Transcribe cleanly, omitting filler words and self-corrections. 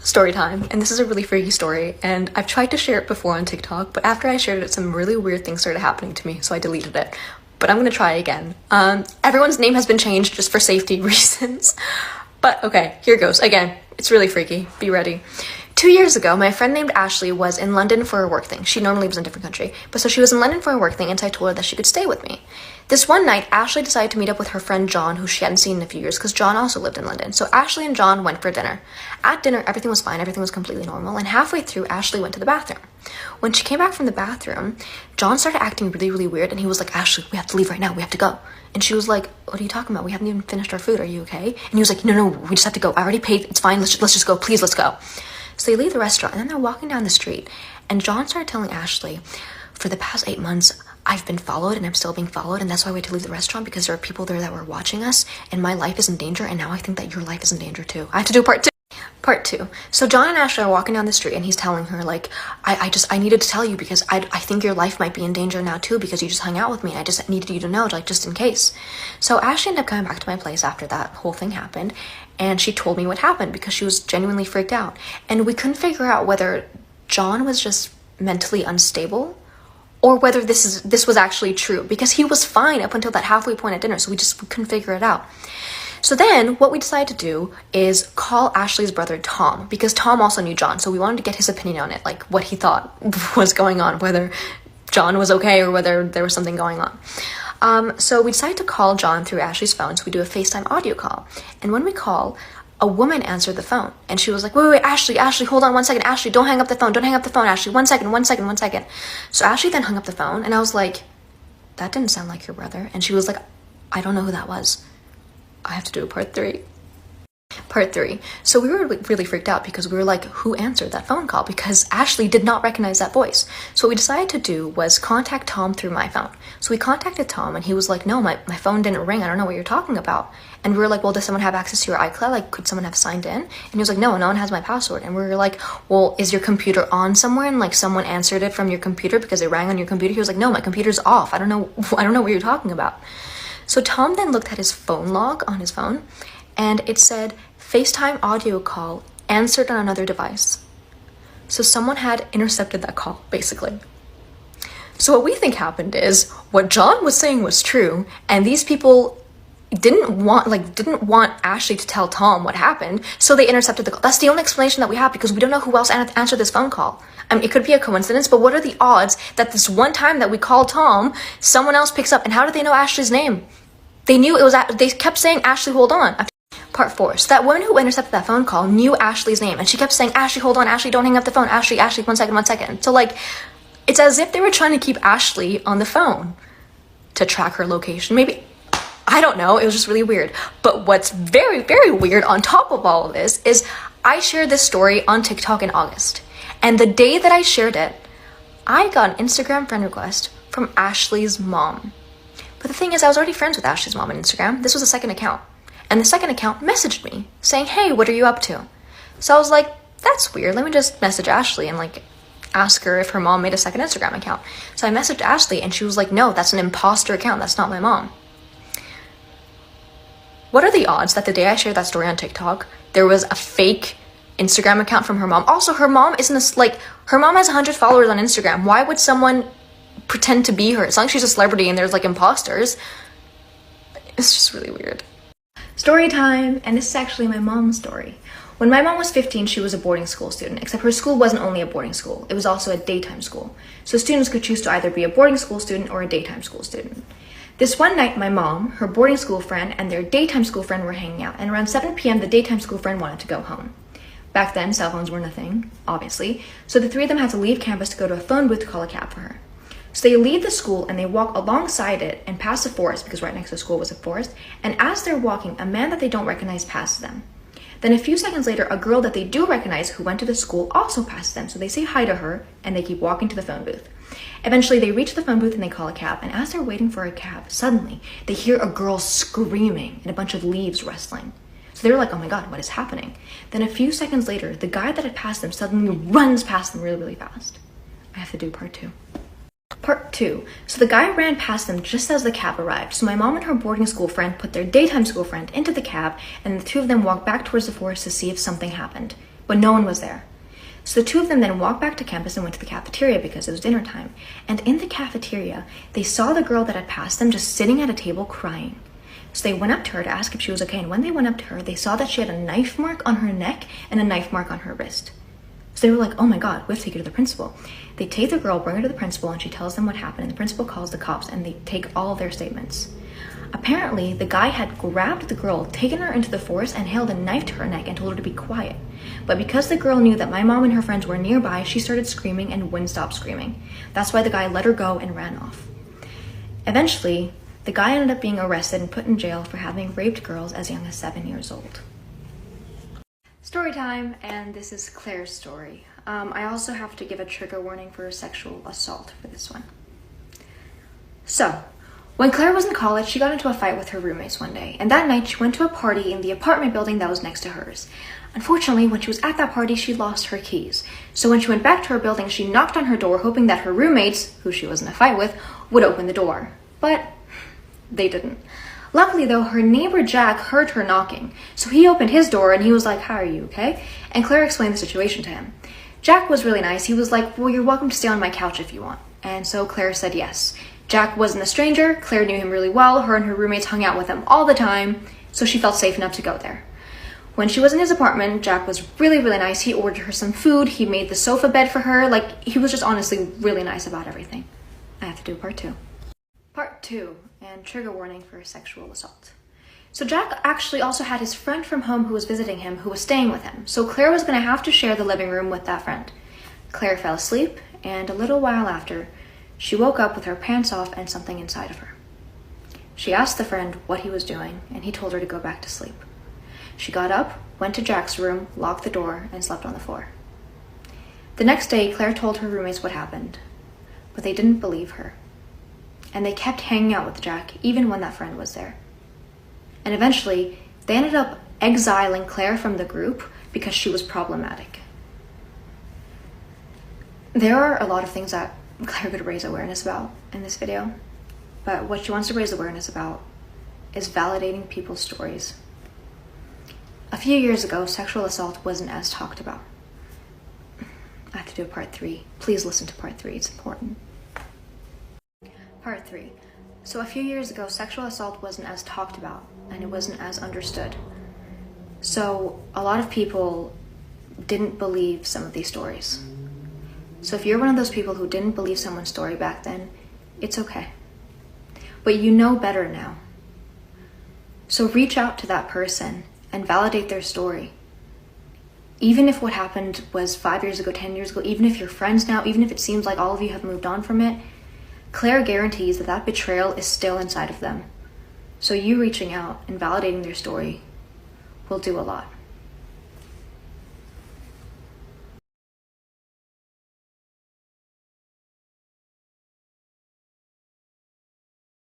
Story time, and this is a really freaky story, and I've tried to share it before on TikTok, but after I shared it, some really weird things started happening to me, so I deleted it. But I'm gonna try again. Everyone's name has been changed just for safety reasons. But okay, here goes. Again, it's really freaky. Be ready. 2 years ago, my friend named Ashley was in London for a work thing. She normally lives in a different country, but so she was in London for a work thing, and so I told her that she could stay with me. This one night, Ashley decided to meet up with her friend John, who she hadn't seen in a few years, because John also lived in London. So Ashley and John went for dinner. At dinner, everything was fine, everything was completely normal, and halfway through, Ashley went to the bathroom. When she came back from the bathroom, John started acting really, really weird, and he was like, Ashley, we have to leave right now, we have to go. And she was like, what are you talking about? We haven't even finished our food, are you okay? And he was like, no, we just have to go. I already paid, it's fine, let's just go, please, let's go. So they leave the restaurant, and then they're walking down the street, and John started telling Ashley, for the past 8 months, I've been followed, and I'm still being followed, and that's why we had to leave the restaurant, because there are people there that were watching us, and my life is in danger, and now I think that your life is in danger too. I have to do part two. Part two. So John and Ashley are walking down the street, and he's telling her, like, I needed to tell you because I think your life might be in danger now too, because you just hung out with me, and I just needed you to know, like, just in case. So Ashley ended up coming back to my place after that whole thing happened, and she told me what happened because she was genuinely freaked out. And we couldn't figure out whether John was just mentally unstable or whether this was actually true, because he was fine up until that halfway point at dinner, so we couldn't figure it out. So then what we decided to do is call Ashley's brother Tom, because Tom also knew John, so we wanted to get his opinion on it, like what he thought was going on, whether John was okay or whether there was something going on. So we decided to call John through Ashley's phone, so we do a FaceTime audio call. And when we call, a woman answered the phone, and she was like, wait, Ashley, hold on 1 second. Ashley, don't hang up the phone, Ashley, 1 second. So Ashley then hung up the phone, and I was like, that didn't sound like your brother. And she was like, I don't know who that was. I have to do a part three. So we were really freaked out because we were like, who answered that phone call? Because Ashley did not recognize that voice. So what we decided to do was contact Tom through my phone. So we contacted Tom, and he was like, no, my phone didn't ring. I don't know what you're talking about. And we were like, well, does someone have access to your iCloud? Like, could someone have signed in? And he was like, no one has my password. And we were like, well, is your computer on somewhere? And like someone answered it from your computer because it rang on your computer. He was like, no, my computer's off. I don't know what you're talking about. So Tom then looked at his phone log on his phone, and it said, FaceTime audio call answered on another device. So someone had intercepted that call, basically. So what we think happened is what John was saying was true, and these people didn't want Ashley to tell Tom what happened, so they intercepted the call. That's the only explanation that we have, because we don't know who else answered this phone call. I mean, it could be a coincidence, but what are the odds that this one time that we called Tom, someone else picks up? And how did they know Ashley's name? They knew it was, they kept saying, Ashley, hold on. Part 4. So that woman who intercepted that phone call knew Ashley's name, and she kept saying, Ashley, hold on, Ashley, don't hang up the phone, Ashley, 1 second. So like, it's as if they were trying to keep Ashley on the phone to track her location. Maybe, I don't know, it was just really weird. But what's very, very weird on top of all of this is I shared this story on TikTok in August. And the day that I shared it, I got an Instagram friend request from Ashley's mom. But the thing is, I was already friends with Ashley's mom on Instagram. This was a second account. And the second account messaged me saying, hey, what are you up to? So I was like, that's weird. Let me just message Ashley and like ask her if her mom made a second Instagram account. So I messaged Ashley, and she was like, no, that's an imposter account. That's not my mom. What are the odds that the day I shared that story on TikTok, there was a fake Instagram account from her mom? Also, her mom her mom has 100 followers on Instagram. Why would someone pretend to be her? It's not like she's a celebrity and there's like imposters. It's just really weird. Story time, and this is actually my mom's story. When my mom was 15, she was a boarding school student, except her school wasn't only a boarding school, it was also a daytime school. So students could choose to either be a boarding school student or a daytime school student. This one night, my mom, her boarding school friend, and their daytime school friend were hanging out, and around 7 p.m. the daytime school friend wanted to go home. Back then, cell phones weren't a thing, obviously, so the three of them had to leave campus to go to a phone booth to call a cab for her. So they leave the school and they walk alongside it and past a forest, because right next to the school was a forest, and as they're walking, a man that they don't recognize passes them. Then a few seconds later, a girl that they do recognize who went to the school also passes them, so they say hi to her and they keep walking to the phone booth. Eventually, they reach the phone booth and they call a cab, and as they're waiting for a cab, suddenly they hear a girl screaming and a bunch of leaves rustling. So they're like, oh my god, what is happening? Then a few seconds later, the guy that had passed them suddenly runs past them really, really fast. I have to do part 2. Part 2. So the guy ran past them just as the cab arrived. So my mom and her boarding school friend put their daytime school friend into the cab, and the two of them walked back towards the forest to see if something happened. but no one was there. So the two of them then walked back to campus and went to the cafeteria because it was dinner time. And in the cafeteria, they saw the girl that had passed them just sitting at a table crying. So they went up to her to ask if she was okay. And when they went up to her, they saw that she had a knife mark on her neck and a knife mark on her wrist. So they were like, oh my God, we have to take her to the principal. They take the girl, bring her to the principal, and she tells them what happened. And the principal calls the cops and they take all of their statements. Apparently, the guy had grabbed the girl, taken her into the forest, and held a knife to her neck and told her to be quiet. But because the girl knew that my mom and her friends were nearby, she started screaming and wouldn't stop screaming. That's why the guy let her go and ran off. Eventually, the guy ended up being arrested and put in jail for having raped girls as young as 7 years old. Story time, and this is Claire's story. I also have to give a trigger warning for sexual assault for this one. So, when Claire was in college, she got into a fight with her roommates one day, and that night she went to a party in the apartment building that was next to hers. Unfortunately, when she was at that party, she lost her keys. So when she went back to her building, she knocked on her door, hoping that her roommates, who she was in a fight with, would open the door. But they didn't. Luckily though, her neighbor Jack heard her knocking, so he opened his door and he was like, "Hi, are you okay?" And Claire explained the situation to him. Jack was really nice. He was like, "Well, you're welcome to stay on my couch if you want." And so Claire said yes. Jack wasn't a stranger. Claire knew him really well. Her and her roommates hung out with him all the time, so she felt safe enough to go there. When she was in his apartment, Jack was really, really nice. He ordered her some food. He made the sofa bed for her. Like, he was just honestly really nice about everything. I have to do part two. Part two, and trigger warning for sexual assault. So Jack actually also had his friend from home who was visiting him, who was staying with him. So Claire was going to have to share the living room with that friend. Claire fell asleep, and a little while after, she woke up with her pants off and something inside of her. She asked the friend what he was doing, and he told her to go back to sleep. She got up, went to Jack's room, locked the door, and slept on the floor. The next day, Claire told her roommates what happened, but they didn't believe her. And they kept hanging out with Jack, even when that friend was there. And eventually, they ended up exiling Claire from the group because she was problematic. There are a lot of things that Claire could raise awareness about in this video, but what she wants to raise awareness about is validating people's stories. A few years ago, sexual assault wasn't as talked about. I have to do a part 3. Please listen to part 3, it's important. Part 3. So a few years ago, sexual assault wasn't as talked about, and it wasn't as understood. So a lot of people didn't believe some of these stories. So if you're one of those people who didn't believe someone's story back then, it's okay. But you know better now. So reach out to that person and validate their story. Even if what happened was 5 years ago, 10 years ago, even if you're friends now, even if it seems like all of you have moved on from it, Claire guarantees that that betrayal is still inside of them. So you reaching out and validating their story will do a lot.